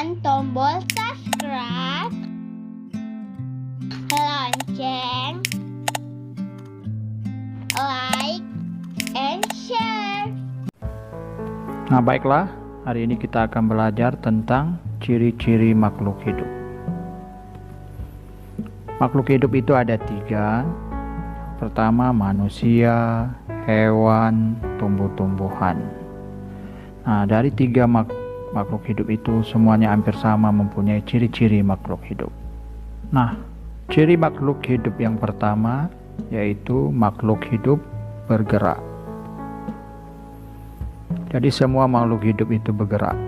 tekan tombol subscribe, lonceng, like, and share. Nah, baiklah, hari ini kita akan belajar tentang ciri-ciri makhluk hidup. Makhluk hidup itu ada 3. Pertama, manusia, hewan, tumbuh-tumbuhan. Nah, dari 3 makhluk hidup itu semuanya hampir sama mempunyai ciri-ciri makhluk hidup. Nah, ciri makhluk hidup yang pertama yaitu makhluk hidup bergerak. Jadi semua makhluk hidup itu bergerak.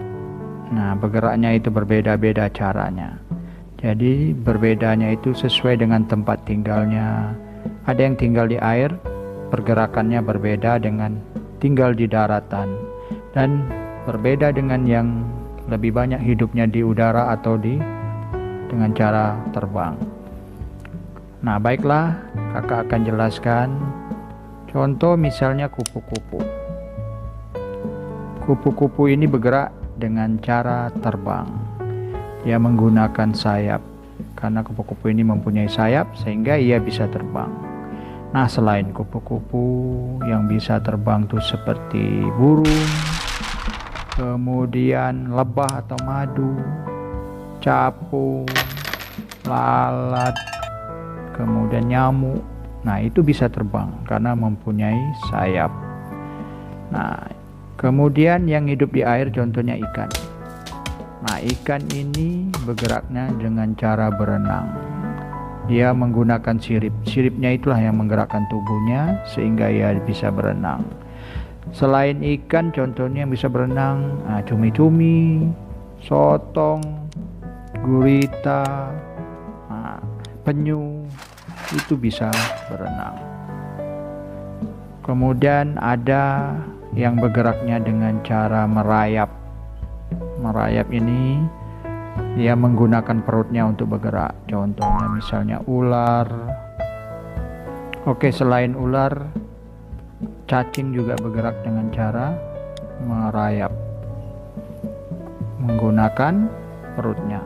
Nah, bergeraknya itu berbeda-beda caranya. Jadi berbedanya itu sesuai dengan tempat tinggalnya. Ada yang tinggal di air, pergerakannya berbeda dengan tinggal di daratan, dan berbeda dengan yang lebih banyak hidupnya di udara atau dengan cara terbang. Nah, baiklah, kakak akan jelaskan. Contoh misalnya kupu-kupu. Kupu-kupu ini bergerak dengan cara terbang. Dia menggunakan sayap. Karena kupu-kupu ini mempunyai sayap sehingga ia bisa terbang. Nah, selain kupu-kupu yang bisa terbang itu seperti burung, kemudian lebah atau madu, capung, lalat, kemudian nyamuk. Nah, itu bisa terbang karena mempunyai sayap. Nah, kemudian yang hidup di air contohnya ikan. Nah, ikan ini bergeraknya dengan cara berenang. Dia menggunakan sirip. Siripnya itulah yang menggerakkan tubuhnya sehingga ia bisa berenang. Selain ikan contohnya yang bisa berenang, cumi-cumi, sotong, gurita, penyu, itu bisa berenang. Kemudian ada yang bergeraknya dengan cara merayap. Merayap ini dia menggunakan perutnya untuk bergerak. Contohnya misalnya ular. Oke, selain ular, cacing juga bergerak dengan cara merayap menggunakan perutnya.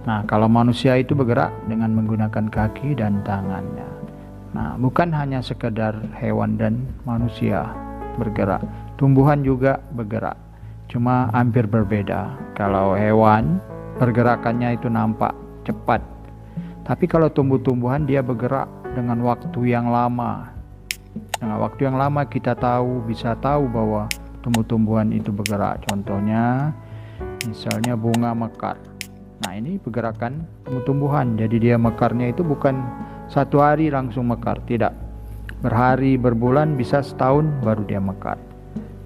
Nah, kalau manusia itu bergerak dengan menggunakan kaki dan tangannya. Nah, bukan hanya sekedar hewan dan manusia bergerak, tumbuhan juga bergerak, cuma hampir berbeda. Kalau hewan pergerakannya itu nampak cepat, tapi kalau tumbuh-tumbuhan dia bergerak dengan waktu yang lama. Dengan waktu yang lama kita bisa tahu bahwa tumbuh-tumbuhan itu bergerak. Contohnya misalnya bunga mekar. Nah, ini pergerakan tumbuh-tumbuhan. Jadi dia mekarnya itu bukan satu hari langsung mekar, tidak. Berhari, berbulan, bisa setahun baru dia mekar.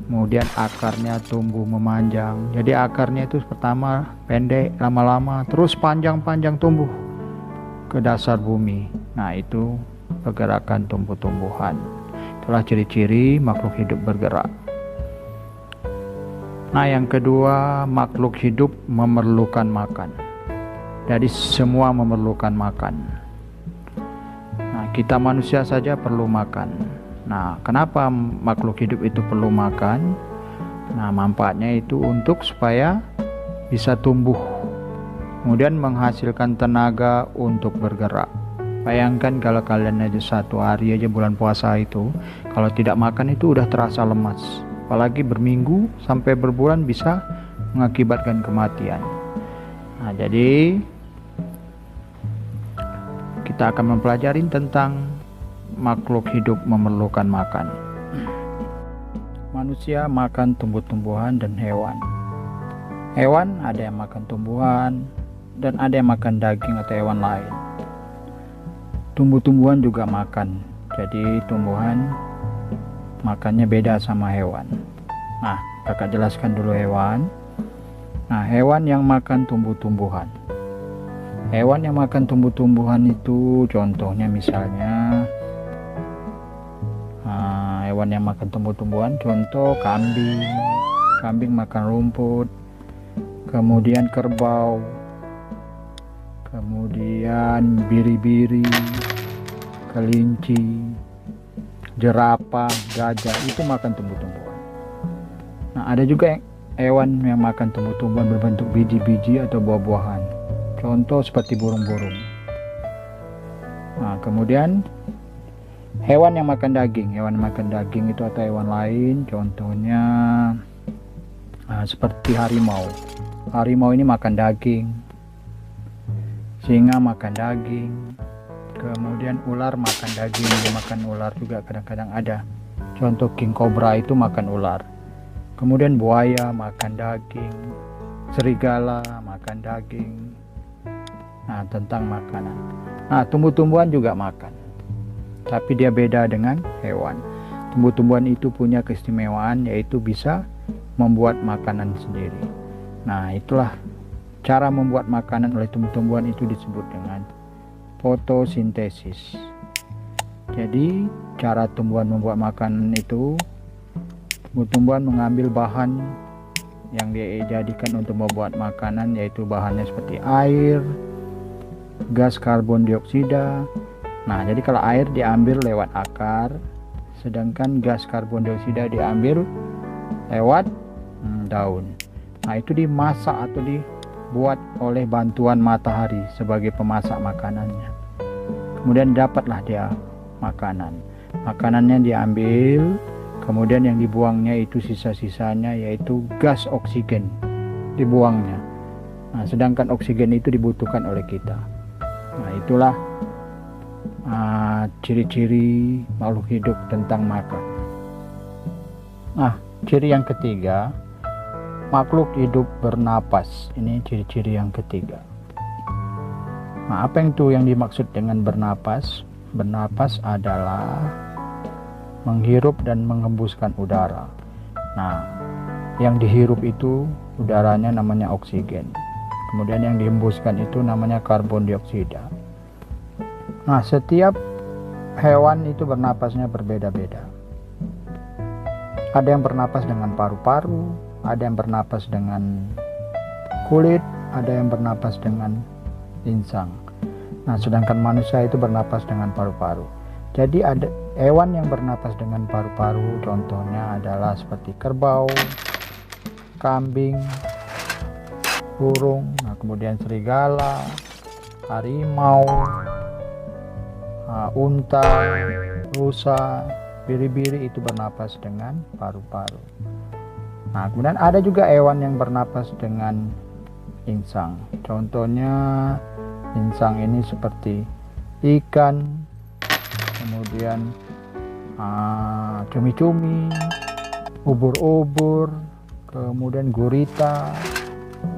Kemudian akarnya tumbuh memanjang. Jadi akarnya itu pertama pendek, lama-lama terus panjang-panjang tumbuh ke dasar bumi. Nah, itu pergerakan tumbuh-tumbuhan. Itulah ciri-ciri makhluk hidup bergerak. Nah, yang kedua, makhluk hidup memerlukan makan. Jadi semua memerlukan makan. Nah, kita manusia saja perlu makan. Nah, kenapa makhluk hidup itu perlu makan? Nah, manfaatnya itu supaya bisa tumbuh, kemudian menghasilkan tenaga untuk bergerak. Bayangkan kalau kalian aja satu hari aja bulan puasa itu, kalau tidak makan itu udah terasa lemas. Apalagi berminggu sampai berbulan bisa mengakibatkan kematian. Nah, jadi kita akan mempelajari tentang makhluk hidup memerlukan makan. Manusia makan tumbuh-tumbuhan dan hewan. Hewan ada yang makan tumbuhan dan ada yang makan daging atau hewan lain. Tumbuh-tumbuhan juga makan. Jadi tumbuhan makannya beda sama hewan. Nah, kakak jelaskan dulu hewan. Nah, hewan yang makan tumbuh-tumbuhan. Hewan yang makan tumbuh-tumbuhan itu contohnya misalnya hewan yang makan tumbuh-tumbuhan, contoh kambing. Kambing makan rumput. Kemudian kerbau. Kemudian biri-biri, kelinci, jerapah, gajah, itu makan tumbuh-tumbuhan. Nah, ada juga hewan yang makan tumbuh-tumbuhan berbentuk biji-biji atau buah-buahan. Contoh seperti burung-burung. Nah, kemudian hewan yang makan daging. Hewan makan daging itu atau hewan lain, contohnya seperti harimau. Harimau ini makan daging. Singa makan daging. Kemudian ular makan daging, dia makan ular juga kadang-kadang ada. Contoh king cobra itu makan ular. Kemudian buaya makan daging, serigala makan daging. Nah, tentang makanan. Nah, tumbuh-tumbuhan juga makan. Tapi dia beda dengan hewan. Tumbuh-tumbuhan itu punya keistimewaan, yaitu bisa membuat makanan sendiri. Nah, itulah cara membuat makanan oleh tumbuh-tumbuhan, itu disebut dengan fotosintesis. Jadi cara tumbuhan membuat makanan itu, tumbuh-tumbuhan mengambil bahan yang dijadikan untuk membuat makanan, yaitu bahannya seperti air, gas karbon dioksida. Nah, jadi kalau air diambil lewat akar, sedangkan gas karbon dioksida diambil lewat daun. Nah, itu dimasak atau dibuat oleh bantuan matahari sebagai pemasak makanannya. Kemudian dapatlah dia makanan. Makanannya diambil, kemudian yang dibuangnya itu sisa-sisanya, yaitu gas oksigen dibuangnya. Nah, sedangkan oksigen itu dibutuhkan oleh kita. Nah, itulah ciri-ciri makhluk hidup tentang makan. Nah, ciri yang ketiga, makhluk hidup bernapas. Ini ciri-ciri yang ketiga. Nah, apa itu yang dimaksud dengan bernapas? Bernapas adalah menghirup dan mengembuskan udara. Nah, yang dihirup itu udaranya namanya oksigen. Kemudian yang dihembuskan itu namanya karbon dioksida. Nah, setiap hewan itu bernapasnya berbeda-beda. Ada yang bernapas dengan paru-paru, ada yang bernapas dengan kulit, ada yang bernapas dengan insang. Nah, sedangkan manusia itu bernapas dengan paru-paru. Jadi ada hewan yang bernapas dengan paru-paru, contohnya adalah seperti kerbau, kambing, burung, nah kemudian serigala, harimau, unta, rusa, biri-biri itu bernapas dengan paru-paru. Nah, kemudian ada juga hewan yang bernapas dengan insang. Contohnya insang ini seperti ikan, kemudian cumi-cumi, ubur-ubur, kemudian gurita.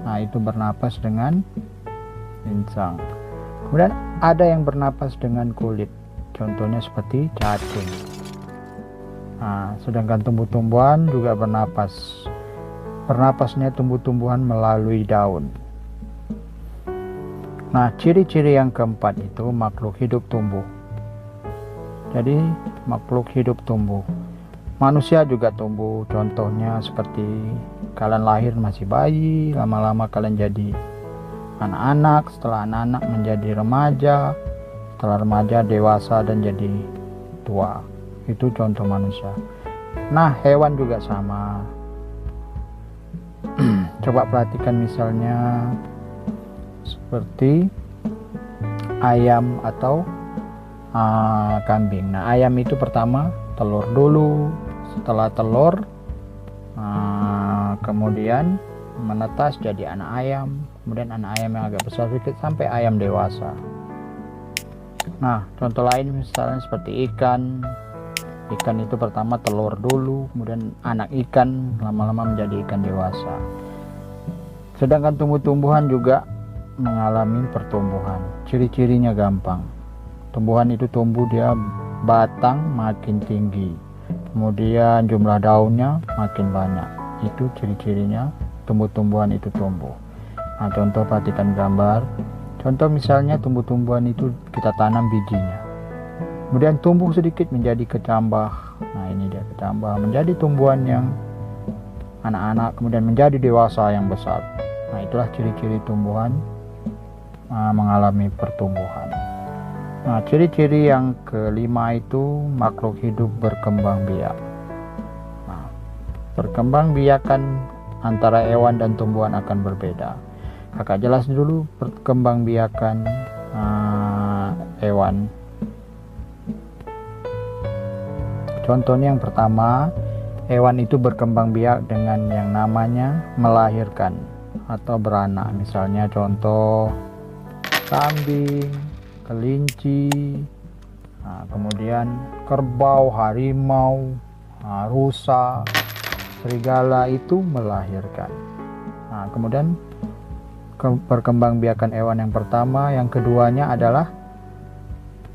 Nah, itu bernapas dengan insang. Kemudian ada yang bernapas dengan kulit, contohnya seperti cacing. Nah, sedangkan tumbuh-tumbuhan juga bernapas. Bernapasnya tumbuh-tumbuhan melalui daun. Nah, ciri-ciri yang keempat itu makhluk hidup tumbuh. Jadi makhluk hidup tumbuh. Manusia juga tumbuh, contohnya seperti kalian lahir masih bayi, lama-lama kalian jadi anak-anak, setelah anak-anak menjadi remaja, setelah remaja dewasa dan jadi tua. Itu contoh manusia. Nah, hewan juga sama. Coba perhatikan misalnya seperti ayam atau kambing. Nah, ayam itu pertama telur dulu, setelah telur kemudian menetas jadi anak ayam, kemudian anak ayam yang agak besar sedikit sampai ayam dewasa. Nah, contoh lain misalnya seperti ikan. Ikan itu pertama telur dulu, kemudian anak ikan lama-lama menjadi ikan dewasa. Sedangkan tumbuh-tumbuhan juga mengalami pertumbuhan. Ciri-cirinya gampang. Tumbuhan itu tumbuh, dia batang makin tinggi, kemudian jumlah daunnya makin banyak. Itu ciri-cirinya tumbuh-tumbuhan itu tumbuh. Nah, contoh perhatikan gambar. Contoh misalnya tumbuh-tumbuhan itu kita tanam bijinya, kemudian tumbuh sedikit menjadi kecambah. Nah, ini dia kecambah menjadi tumbuhan yang anak-anak, kemudian menjadi dewasa yang besar. Nah, itulah ciri-ciri tumbuhan mengalami pertumbuhan. Nah, ciri-ciri yang kelima itu makhluk hidup berkembang biak. Nah, berkembang biakan antara hewan dan tumbuhan akan berbeda. Kakak jelas dulu perkembangbiakan hewan. Contohnya yang pertama, hewan itu berkembang biak dengan yang namanya melahirkan atau beranak. Misalnya contoh kambing, kelinci, kemudian kerbau, harimau, rusa, serigala itu melahirkan. Kemudian perkembangbiakan hewan yang pertama, yang keduanya adalah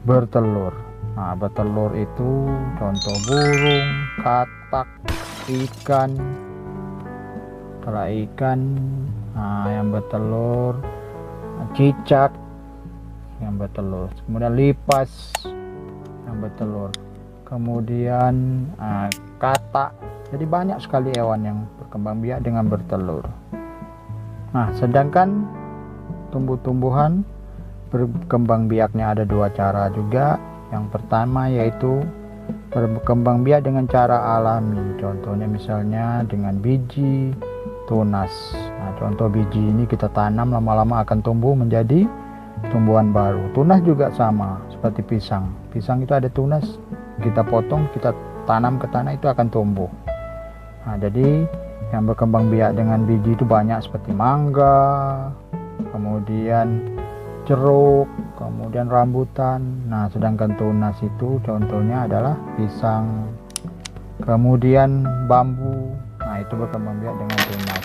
bertelur. Bertelur itu contoh burung, katak, ikan. Kalau ikan yang bertelur, cicak yang bertelur, kemudian lipas yang bertelur, kemudian katak. Jadi banyak sekali hewan yang berkembang biak dengan bertelur. Sedangkan tumbuh-tumbuhan berkembang biaknya ada dua cara juga. Yang pertama yaitu berkembang biak dengan cara alami. Contohnya misalnya dengan biji tunas. Contoh biji ini kita tanam, lama-lama akan tumbuh menjadi tumbuhan baru. Tunas juga sama seperti pisang. Pisang itu ada tunas, kita potong, kita tanam ke tanah, itu akan tumbuh. Jadi yang berkembang biak dengan biji itu banyak seperti mangga, kemudian jeruk, kemudian rambutan. Sedangkan tunas itu contohnya adalah pisang, kemudian bambu. Itu berkembang biak dengan tunas.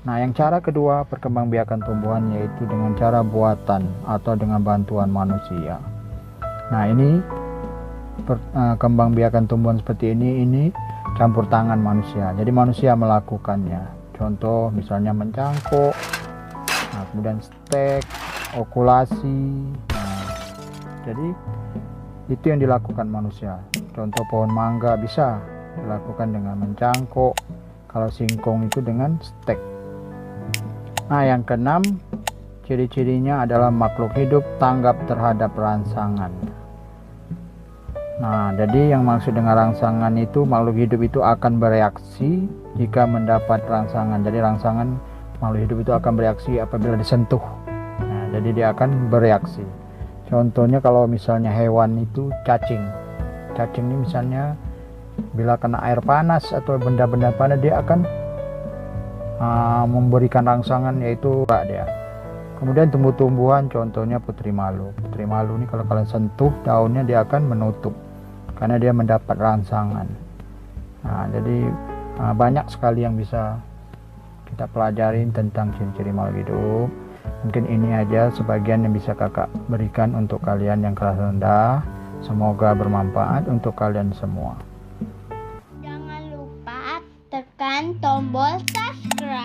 Yang cara kedua perkembangbiakan tumbuhan yaitu dengan cara buatan atau dengan bantuan manusia. Ini perkembangbiakan tumbuhan seperti ini campur tangan manusia. Jadi manusia melakukannya. Contoh misalnya mencangkok, kemudian stek, okulasi. Jadi itu yang dilakukan manusia. Contoh pohon mangga bisa dilakukan dengan mencangkok, kalau singkong itu dengan stek. Yang keenam, ciri-cirinya adalah makhluk hidup tanggap terhadap rangsangan. Jadi yang maksud dengan rangsangan itu, makhluk hidup itu akan bereaksi jika mendapat rangsangan. Jadi rangsangan makhluk hidup itu akan bereaksi apabila disentuh. Jadi dia akan bereaksi. Contohnya kalau misalnya hewan itu cacing. Cacing ini misalnya bila kena air panas atau benda-benda panas, dia akan memberikan rangsangan, yaitu dia. Kemudian tumbuh-tumbuhan, contohnya putri malu. Putri malu ini kalau kalian sentuh daunnya, dia akan menutup karena dia mendapat rangsangan. Jadi banyak sekali yang bisa kita pelajarin tentang ciri-ciri makhluk hidup. Mungkin ini aja sebagian yang bisa kakak berikan untuk kalian yang kelas rendah. Semoga bermanfaat untuk kalian semua. Jangan lupa tekan tombol subscribe